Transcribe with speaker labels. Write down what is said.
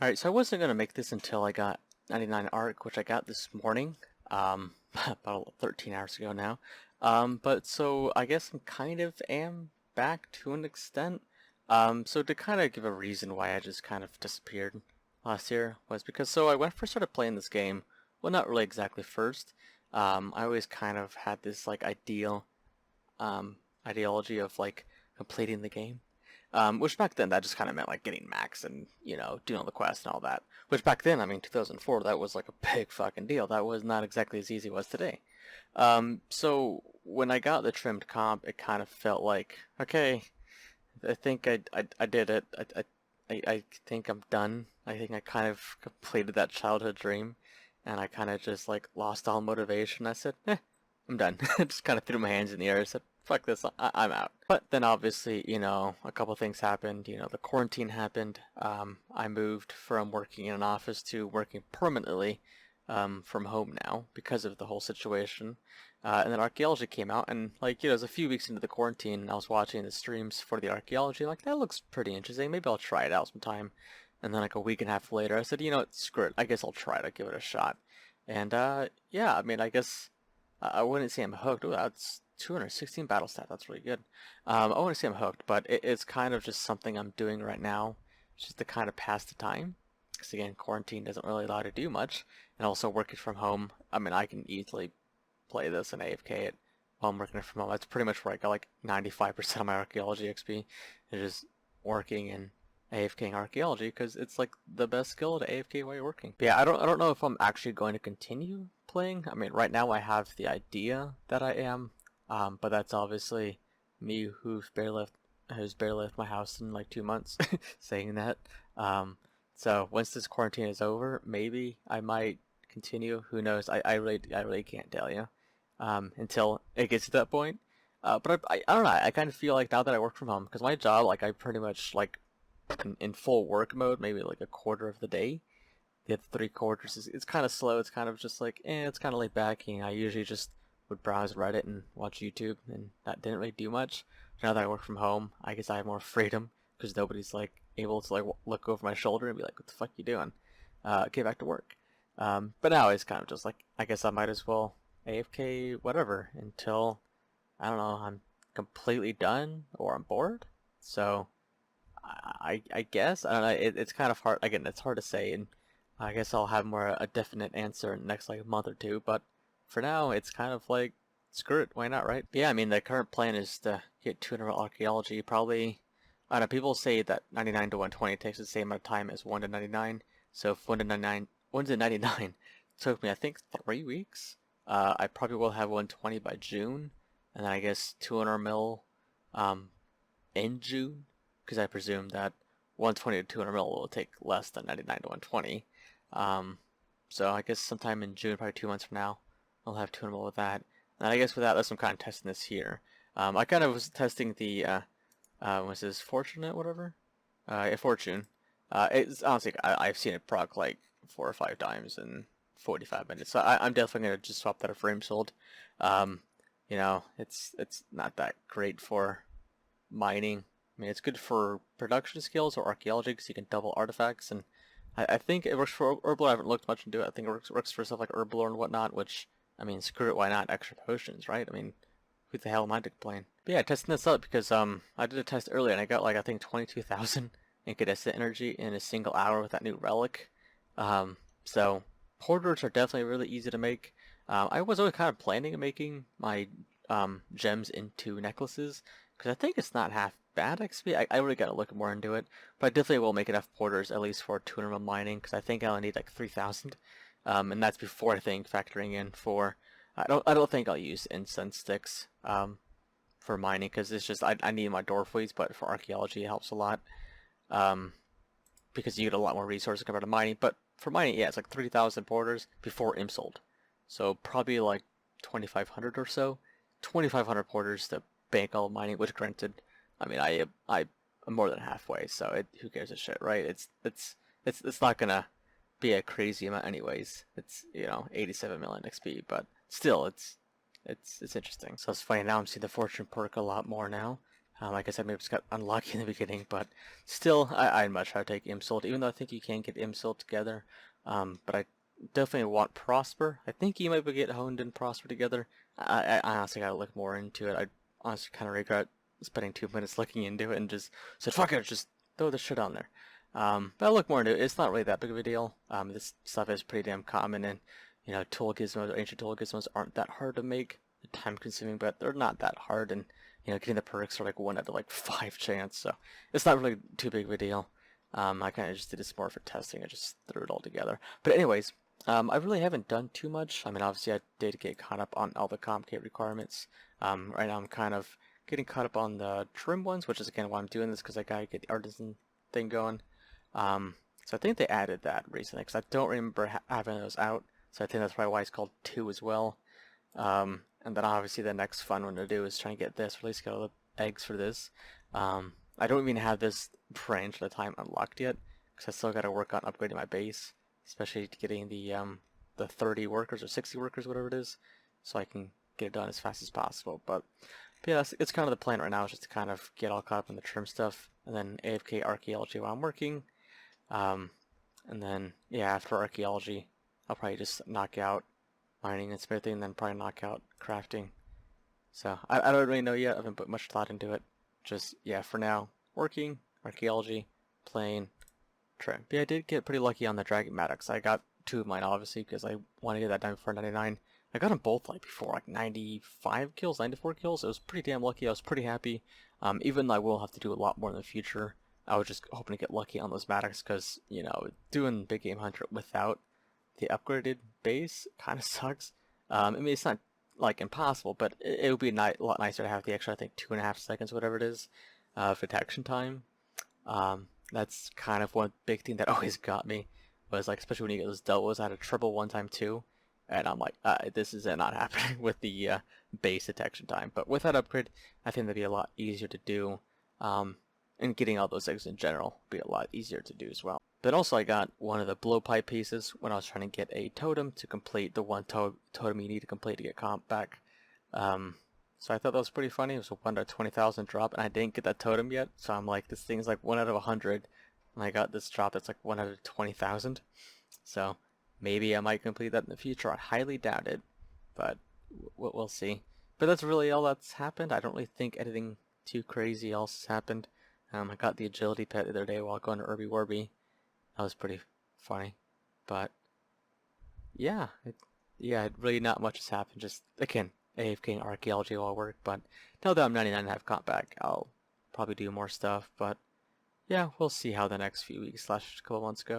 Speaker 1: Alright, so I wasn't going to make this until I got 99 ARC, which I got this morning, about 13 hours ago now. But so I guess I'm kind of am back to an extent. So to kind of give a reason why I just kind of disappeared last year was because when I first started playing this game, well, not really exactly first. I always kind of had this like ideology of like completing the game. Which back then that just kind of meant like getting max and doing all the quests and all that. Which back then, I mean, 2004, that was like a big fucking deal. That was not exactly as easy as it was today. So when I got the trimmed comp, it kind of felt like, okay, I think I did it. I think I'm done. I think I kind of completed that childhood dream, and I kind of just like lost all motivation. I said, I'm done. Just kind of threw my hands in the air and said, fuck this, I'm out. But then obviously, a couple things happened. The quarantine happened. I moved from working in an office to working permanently from home now because of the whole situation. And then archaeology came out, and it was a few weeks into the quarantine, and I was watching the streams for the archaeology. Like, that looks pretty interesting. Maybe I'll try it out sometime. And then like a week and a half later, I said, screw it. I guess I'll try it. I'll give it a shot. And yeah, I mean, I guess I wouldn't say I'm hooked. Oh, that's 216 battle stat. That's really good. I wouldn't say I'm hooked, but it's kind of just something I'm doing right now, just to kind of pass the time. Because again, quarantine doesn't really allow you to do much, and also working from home. I mean, I can easily play this and AFK it while I'm working from home. That's pretty much where I got like 95% of my archaeology XP. Is just working and AFKing archaeology because it's like the best skill to AFK while you're working. But yeah, I don't know if I'm actually going to continue playing. I mean, right now I have the idea that I am, but that's obviously me who's barely left my house in like 2 months saying that. So once this quarantine is over, maybe I might continue. Who knows? I really can't tell you until it gets to that point. But I don't know. I kind of feel like now that I work from home, because my job, like I pretty much like in full work mode, maybe like a quarter of the day. The other 3 quarters it's kind of slow. It's kind of just like, it's kind of laid back. I usually just would browse Reddit and watch YouTube, and that didn't really do much. Now that I work from home, I guess I have more freedom because nobody's like able to like look over my shoulder and be like, "What the fuck you doing?" Get back to work. But now it's kind of just like, I guess I might as well AFK whatever until I don't know, I'm completely done or I'm bored. So I guess I don't know. It's kind of hard. Again, it's hard to say, and I guess I'll have more a definite answer in the next like month or two. But for now, it's kind of like screw it. Why not, right? But yeah, I mean the current plan is to get 200 archaeology. Probably, I don't know. People say that 99 to 120 takes the same amount of time as 1 to 99. So if 1 to 99 took me, I think 3 weeks. I probably will have 120 by June, and then I guess 200 mil in June, because I presume that 120 to 200 mil will take less than 99 to 120. So I guess sometime in June, probably 2 months from now, I'll have 200 mil with that. And I guess with that, I'm kind of testing this here. I kind of was testing the, what's this, Fortunate, whatever? Fortune. It's honestly, I've seen it proc like 4 or 5 times in 45 minutes. So I'm definitely going to just swap that a frame sold. It's not that great for mining. I mean, it's good for production skills or archaeology because you can double artifacts, and I think it works for Herblore. I haven't looked much into it. I think it works for stuff like Herblore and whatnot, which, I mean, screw it, why not? Extra potions, right? I mean, who the hell am I to complain? But yeah, testing this out because I did a test earlier and I got like, I think 22,000 incandescent energy in a single hour with that new relic. So porters are definitely really easy to make. I was always kind of planning on making my gems into necklaces because I think it's not half bad XP. I really gotta look more into it, but I definitely will make enough porters at least for 200 mil mining because I think I only need like 3,000, and that's before I think factoring in for. I don't think I'll use incense sticks for mining because it's just I need my door fleets, but for archaeology it helps a lot because you get a lot more resources compared to mining. But for mining, yeah, it's like 3,000 porters before imsold, so probably like 2,500 or so. 2,500 porters to bank all mining, which granted, I mean I'm more than halfway, so who cares a shit, right? It's not gonna be a crazy amount anyways. It's 87 million XP, but still it's interesting. So it's funny now I'm seeing the fortune perk a lot more now. Like I said, maybe just got unlucky in the beginning, but still, I'd much rather take Imsult, even though I think you can get Imsult together. But I definitely want Prosper. I think you might get Honed and Prosper together. I honestly gotta look more into it. I honestly kind of regret spending 2 minutes looking into it and just said, fuck it, just throw the shit on there. But I'll look more into it. It's not really that big of a deal. This stuff is pretty damn common, and tool gizmos, ancient tool gizmos aren't that hard to make. They're time consuming, but they're not that hard, and getting the perks are like 1 out of like 5 chance, so it's not really too big of a deal. I kind of just did this more for testing. I just threw it all together. But anyways, I really haven't done too much. I mean, obviously I did get caught up on all the Comcade requirements. Right now I'm kind of getting caught up on the trim ones, which is again why I'm doing this, because I gotta get the artisan thing going. So I think they added that recently, because I don't remember having those out. So I think that's probably why it's called 2 as well. And then obviously the next fun one to do is trying to get this, release get all the eggs for this. I don't even have this branch at the time unlocked yet, because I still got to work on upgrading my base, especially getting the 30 workers or 60 workers, whatever it is, so I can get it done as fast as possible. But yeah, it's kind of the plan right now, is just to kind of get all caught up in the trim stuff, and then AFK archaeology while I'm working. And then yeah, after archaeology, I'll probably just knock out mining and smithing, and then probably knock out crafting. So I don't really know yet. I haven't put much thought into it. Just yeah, for now, working, archaeology, playing, trim. But yeah, I did get pretty lucky on the Dragon Maddox. I got 2 of mine obviously because I wanted to get that done before 99. I got them both like before like 95 kills, 94 kills. It was pretty damn lucky. I was pretty happy. Even though I will have to do a lot more in the future, I was just hoping to get lucky on those Maddox because doing big game hunter without the upgraded base kind of sucks. I mean, it's not like impossible, but it would be a lot nicer to have the extra, I think, 2.5 seconds, whatever it is, of detection time. That's kind of one big thing that always got me, was like, especially when you get those doubles. I had a triple one time too, and I'm like, this is not happening with the base detection time. But with that upgrade, I think that'd be a lot easier to do, and getting all those eggs in general would be a lot easier to do as well. But also I got one of the blowpipe pieces when I was trying to get a totem to complete the one totem you need to complete to get comp back. So I thought that was pretty funny. It was a 1 out of 20,000 drop, and I didn't get that totem yet. So I'm like, this thing's like 1 out of 100, and I got this drop that's like 1 out of 20,000. So maybe I might complete that in the future. I highly doubt it, but we'll see. But that's really all that's happened. I don't really think anything too crazy else has happened. I got the agility pet the other day while going to Irby Warby. That was pretty funny. But yeah, really not much has happened. Just again, AFK and archaeology while I work. But now that I'm 99 and have comp back, I'll probably do more stuff. But yeah, we'll see how the next few weeks / couple months go.